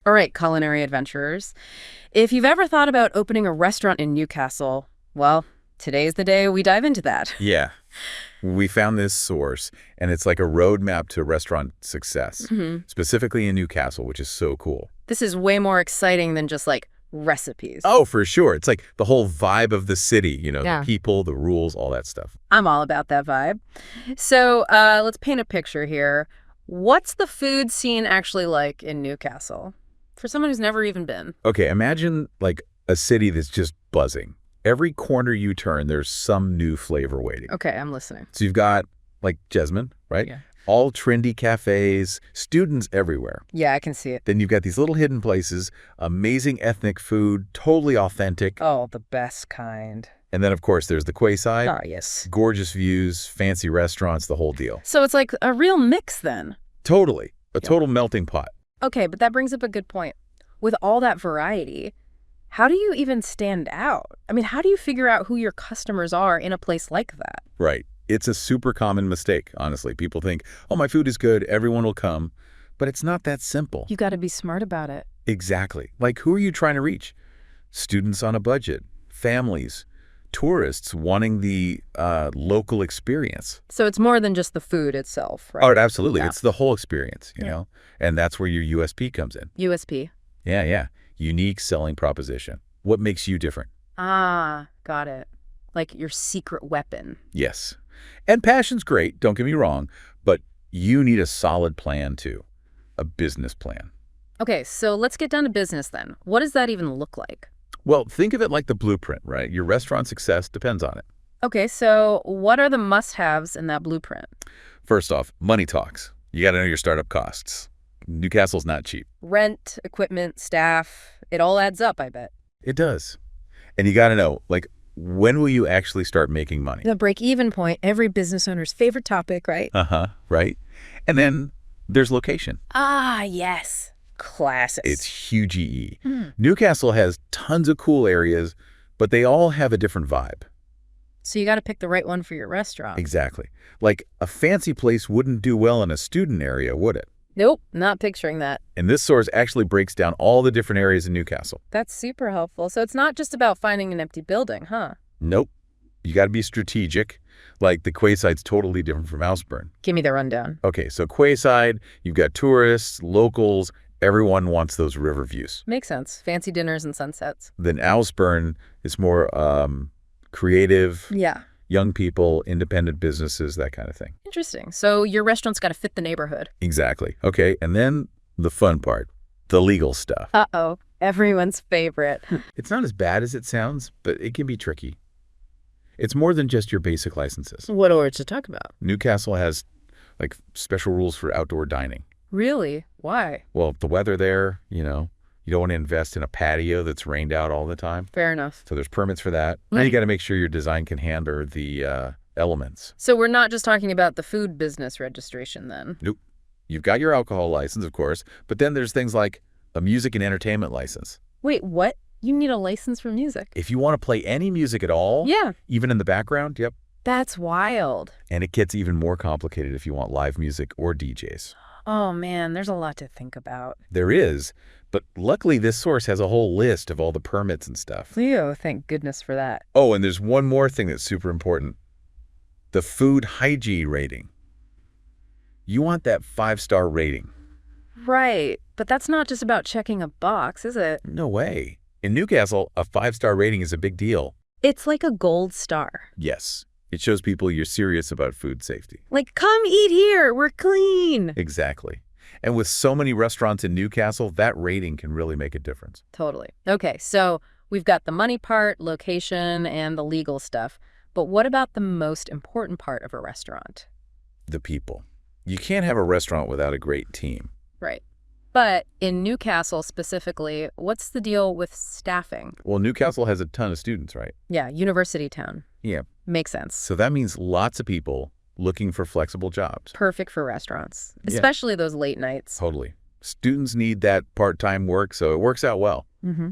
All right, culinary adventurers. If you've ever thought about opening a restaurant in Newcastle, well, today's the day we dive into that. Yeah, we found this source, and it's like a roadmap to restaurant success, specifically in Newcastle, which is so cool. This is way more exciting than just like recipes. Oh, for sure. It's like the whole vibe of the city, Yeah. the people, the rules, all that stuff. I'm all about that vibe. So let's paint a picture here. What's the food scene actually like in Newcastle? For someone who's never even been. Okay, imagine like a city that's just buzzing. Every corner you turn, there's some new flavor waiting. Okay, I'm listening. So you've got like Jasmine, right? Yeah. All trendy cafes, students everywhere. Yeah, I can see it. Then you've got these little hidden places, amazing ethnic food, totally authentic. Oh, the best kind. And then, of course, there's the quayside. Ah, yes. Gorgeous views, fancy restaurants, the whole deal. So it's like a real mix then. Totally. A total melting pot. Okay, but that brings up a good point. With all that variety, how do you even stand out? I mean, how do you figure out who your customers are in a place like that? Right. It's a super common mistake, honestly. People think, oh, my food is good, everyone will come. But it's not that simple. You got to be smart about it. Exactly. Like, who are you trying to reach? Students on a budget, families, tourists wanting the local experience. So it's more than just the food itself, right? Oh, absolutely. Yeah. It's the whole experience, you know? And that's where your USP comes in. USP. Yeah. Unique selling proposition. What makes you different? Ah, got it. Like your secret weapon. Yes. And passion's great, don't get me wrong, but you need a solid plan too. A business plan. Okay, so let's get down to business then. What does that even look like? Well, think of it like the blueprint, right? Your restaurant success depends on it. Okay, so what are the must-haves in that blueprint? First off, money talks. You got to know your startup costs. Newcastle's not cheap. Rent, equipment, staff, it all adds up, I bet. It does. And you got to know, like, when will you actually start making money? The break-even point, every business owner's favorite topic, right? Right? And then there's location. Ah, yes. Classics. It's huge EE. Newcastle has tons of cool areas, but they all have a different vibe. So you got to pick the right one for your restaurant. Exactly. Like, a fancy place wouldn't do well in a student area, would it? Nope, not picturing that. And this source actually breaks down all the different areas in Newcastle. That's super helpful. So it's not just about finding an empty building, huh? Nope. You got to be strategic. Like, the Quayside's totally different from Ouseburn. Give me the rundown. Okay, so Quayside, you've got tourists, locals, everyone wants those river views. Makes sense. Fancy dinners and sunsets. Then Ouseburn is more creative, Yeah. young people, independent businesses, that kind of thing. Interesting. So your restaurant's got to fit the neighborhood. Exactly. Okay, and then the fun part, the legal stuff. Uh-oh. Everyone's favorite. It's not as bad as it sounds, but it can be tricky. It's more than just your basic licenses. What are we to talk about? Newcastle has, like, special rules for outdoor dining. Really? Why? Well, the weather there, you don't want to invest in a patio that's rained out all the time. Fair enough. So there's permits for that. And you got to make sure your design can handle the elements. So we're not just talking about the food business registration then? Nope. You've got your alcohol license, of course, but then there's things like a music and entertainment license. Wait, what? You need a license for music? If you want to play any music at all, Yeah. even in the background, yep. That's wild. And it gets even more complicated if you want live music or DJs. Oh, man, there's a lot to think about. There is, but luckily this source has a whole list of all the permits and stuff. Leo, thank goodness for that. Oh, and there's one more thing that's super important. The food hygiene rating. You want that 5-star rating. Right, but that's not just about checking a box, is it? No way. In Newcastle, a 5-star rating is a big deal. It's like a gold star. Yes. It shows people you're serious about food safety. Like, come eat here, we're clean. Exactly. And with so many restaurants in Newcastle, that rating can really make a difference. Totally. Okay, so we've got the money part, location, and the legal stuff. But what about the most important part of a restaurant? The people. You can't have a restaurant without a great team. Right. But in Newcastle specifically, what's the deal with staffing? Well, Newcastle has a ton of students, right? Yeah, university town. Yeah. Makes sense. So that means lots of people looking for flexible jobs. Perfect for restaurants, Yeah. especially those late nights. Totally. Students need that part-time work, so it works out well. Mm-hmm.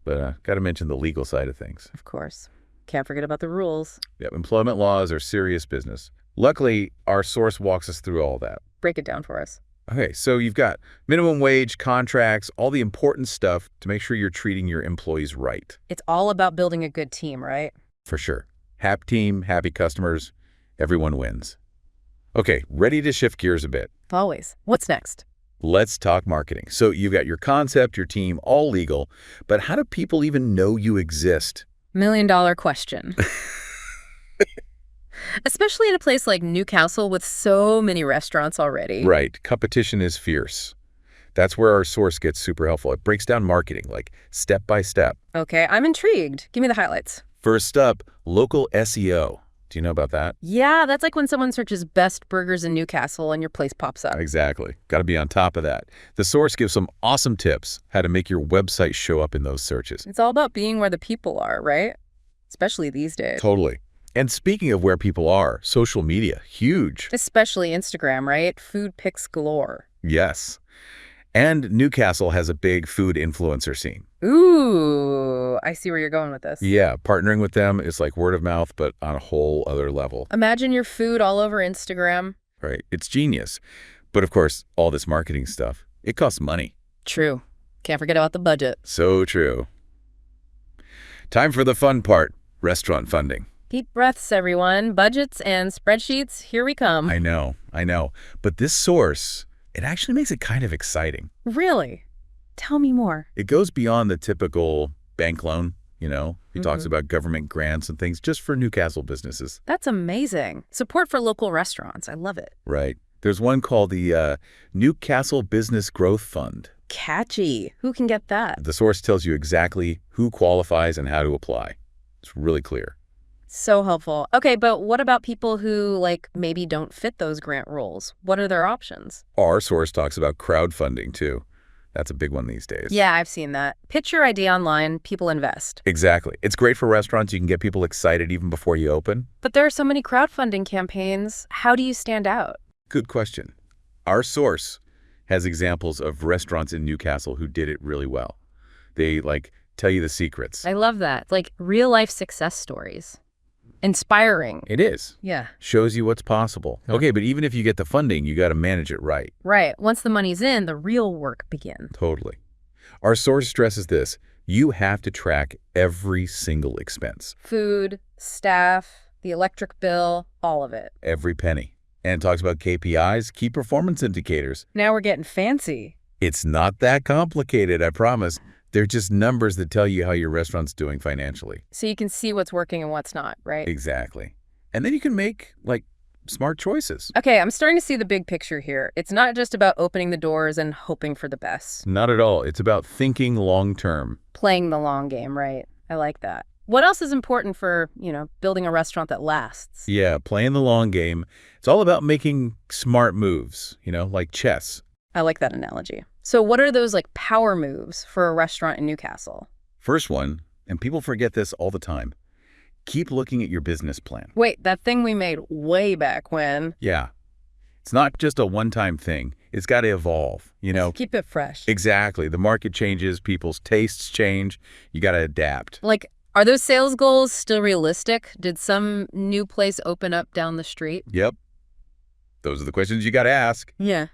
But got to mention the legal side of things. Of course. Can't forget about the rules. Yep, employment laws are serious business. Luckily, our source walks us through all that. Break it down for us. Okay, so you've got minimum wage, contracts, all the important stuff to make sure you're treating your employees right. It's all about building a good team, right? For sure. Happy team, happy customers, everyone wins. Okay, ready to shift gears a bit. Always. What's next? Let's talk marketing. So you've got your concept, your team, all legal, but how do people even know you exist? $1 million question. Especially in a place like Newcastle with so many restaurants already. Right. Competition is fierce. That's where our source gets super helpful. It breaks down marketing, like step by step. Okay, I'm intrigued. Give me the highlights. First up, local SEO. Do you know about that? Yeah, that's like when someone searches best burgers in Newcastle and your place pops up. Exactly. Got to be on top of that. The source gives some awesome tips how to make your website show up in those searches. It's all about being where the people are, right? Especially these days. Totally. And speaking of where people are, social media, huge. Especially Instagram, right? Food pics galore. Yes. And Newcastle has a big food influencer scene. Ooh, I see where you're going with this. Yeah, partnering with them is like word of mouth, but on a whole other level. Imagine your food all over Instagram. Right. It's genius. But of course, all this marketing stuff, it costs money. True. Can't forget about the budget. So true. Time for the fun part, restaurant funding. Deep breaths, everyone. Budgets and spreadsheets, here we come. I know. But this source, it actually makes it kind of exciting. Really? Tell me more. It goes beyond the typical bank loan, It talks about government grants and things just for Newcastle businesses. That's amazing. Support for local restaurants. I love it. Right. There's one called the Newcastle Business Growth Fund. Catchy. Who can get that? The source tells you exactly who qualifies and how to apply. It's really clear. So helpful. Okay, but what about people who, maybe don't fit those grant rules? What are their options? Our source talks about crowdfunding, too. That's a big one these days. Yeah, I've seen that. Pitch your idea online, people invest. Exactly. It's great for restaurants. You can get people excited even before you open. But there are so many crowdfunding campaigns. How do you stand out? Good question. Our source has examples of restaurants in Newcastle who did it really well. They, tell you the secrets. I love that. Real-life success stories. Inspiring. It is. Yeah. Shows you what's possible. Okay, but even if you get the funding, you got to manage it right. Right. Once the money's in, the real work begins. Totally. Our source stresses this. You have to track every single expense. Food, staff, the electric bill, all of it. Every penny. And talks about KPIs, key performance indicators. Now we're getting fancy. It's not that complicated, I promise. They're just numbers that tell you how your restaurant's doing financially. So you can see what's working and what's not, right? Exactly. And then you can make, smart choices. Okay, I'm starting to see the big picture here. It's not just about opening the doors and hoping for the best. Not at all. It's about thinking long-term. Playing the long game, right? I like that. What else is important for, building a restaurant that lasts? Yeah, playing the long game. It's all about making smart moves, like chess. I like that analogy. So what are those power moves for a restaurant in Newcastle? First one, and people forget this all the time, keep looking at your business plan. Wait, that thing we made way back when. Yeah. It's not just a one-time thing. It's got to evolve, Keep it fresh. Exactly. The market changes, people's tastes change. You got to adapt. Are those sales goals still realistic? Did some new place open up down the street? Yep. Those are the questions you got to ask. Yeah.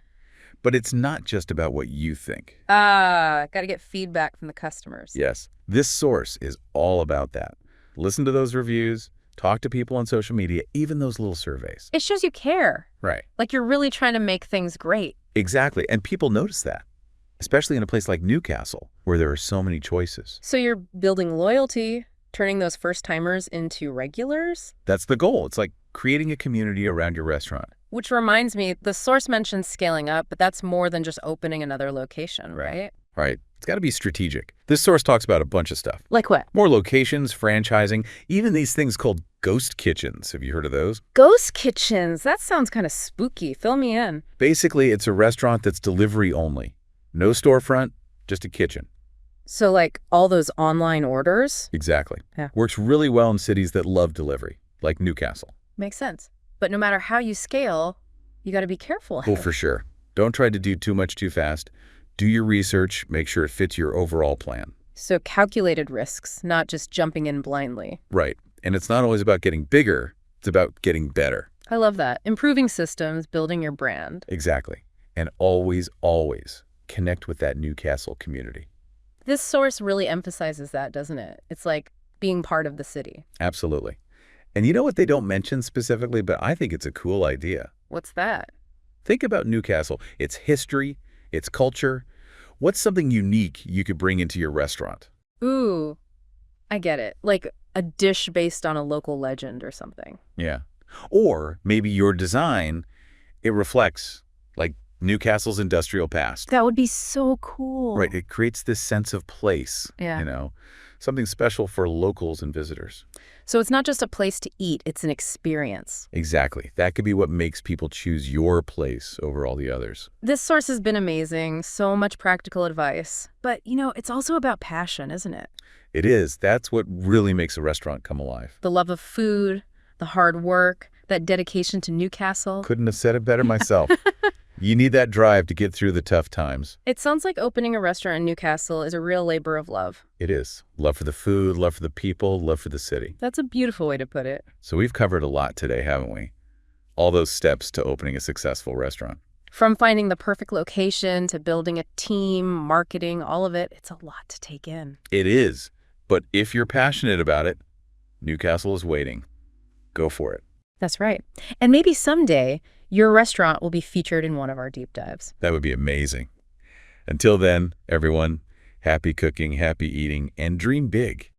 But it's not just about what you think. Got to get feedback from the customers. Yes. This source is all about that. Listen to those reviews, talk to people on social media, even those little surveys. It shows you care. Right. You're really trying to make things great. Exactly. And people notice that, especially in a place like Newcastle, where there are so many choices. So you're building loyalty, turning those first-timers into regulars? That's the goal. It's like creating a community around your restaurant. Which reminds me, the source mentions scaling up, but that's more than just opening another location, right? Right. It's got to be strategic. This source talks about a bunch of stuff. Like what? More locations, franchising, even these things called ghost kitchens. Have you heard of those? Ghost kitchens? That sounds kind of spooky. Fill me in. Basically, it's a restaurant that's delivery only. No storefront, just a kitchen. So all those online orders? Exactly. Yeah. Works really well in cities that love delivery, like Newcastle. Makes sense. But no matter how you scale, you got to be careful. Oh, for sure. Don't try to do too much too fast. Do your research. Make sure it fits your overall plan. So calculated risks, not just jumping in blindly. Right. And it's not always about getting bigger. It's about getting better. I love that. Improving systems, building your brand. Exactly. And always, always connect with that Newcastle community. This source really emphasizes that, doesn't it? It's like being part of the city. Absolutely. And you know what they don't mention specifically, but I think it's a cool idea. What's that? Think about Newcastle, its history, its culture. What's something unique you could bring into your restaurant? Ooh, I get it. Like a dish based on a local legend or something. Yeah. Or maybe your design, it reflects like Newcastle's industrial past. That would be so cool. Right. It creates this sense of place, Yeah. something special for locals and visitors. So it's not just a place to eat, it's an experience. Exactly. That could be what makes people choose your place over all the others. This source has been amazing, so much practical advice. But, it's also about passion, isn't it? It is. That's what really makes a restaurant come alive. The love of food, the hard work, that dedication to Newcastle. Couldn't have said it better myself. You need that drive to get through the tough times. It sounds like opening a restaurant in Newcastle is a real labor of love. It is. Love for the food, love for the people, love for the city. That's a beautiful way to put it. So we've covered a lot today, haven't we? All those steps to opening a successful restaurant. From finding the perfect location to building a team, marketing, all of it, it's a lot to take in. It is. But if you're passionate about it, Newcastle is waiting. Go for it. That's right. And maybe someday, your restaurant will be featured in one of our deep dives. That would be amazing. Until then, everyone, happy cooking, happy eating, and dream big.